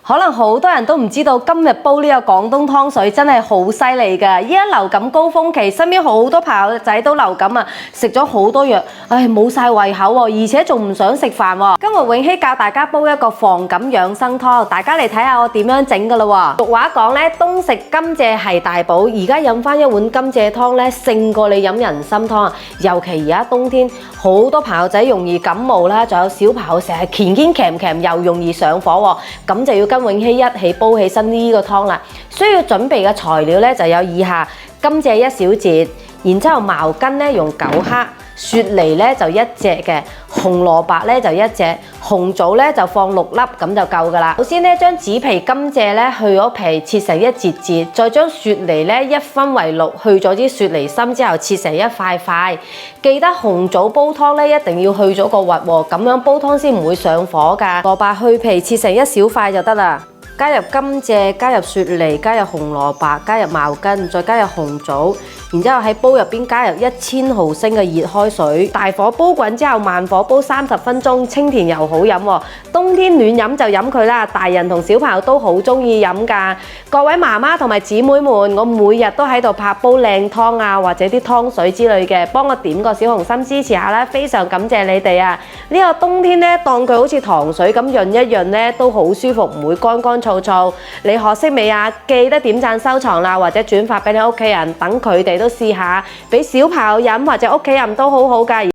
可能好多人都唔知道，今日煲呢個廣東湯水真係好犀利㗎！依家流感高峰期，身邊好多朋友仔都流感啊，食咗好多藥，唉冇晒胃口喎，而且仲唔想食飯喎。今日永熙教大家煲一個防感養生湯，大家嚟睇下我點樣整㗎啦喎！俗話講咧，冬食甘蔗係大補，而家飲翻一碗甘蔗湯咧，勝過你飲人參湯啊！尤其而家冬天，好多朋友仔容易感冒啦，仲有小朋友成日乾乾鉗又容易上火喎，咁就要跟永熙一起煲起身呢個湯啦。需要準備嘅材料咧就有以下：甘蔗1小節，然之後茅根咧用9克，雪梨咧就1隻嘅，紅蘿蔔咧就1隻，紅棗咧就放6粒咁就夠噶啦。首先咧將紙皮甘蔗咧去咗皮，切成一節節，再將雪梨咧一分為6，去咗啲雪梨心之後切成一塊塊。記得紅棗煲湯咧一定要去咗個核喎，咁樣煲湯先唔會上火㗎。蘿蔔去皮切成一小塊就得啦。加入甘蔗，加入雪梨，加入紅蘿蔔，加入茅根，再加入紅棗，然之後喺煲入邊加入1000毫升嘅熱開水，大火煲滾之後慢火煲30分鐘，清甜又好飲喎。冬天暖飲就飲佢啦，大人同小朋友都好中意飲㗎。各位媽媽同埋姊妹們，我每日都喺度拍煲靚湯啊，或者啲湯水之類嘅，幫我點個小紅心支持下啦，非常感謝你哋啊！呢個冬天咧，當佢好似糖水咁潤一潤咧，都好舒服，唔會乾乾燥燥。你學識未啊？記得點讚收藏啦，或者轉發俾你屋企人，等佢哋都試下，俾小朋友飲或者屋企人都好好㗎。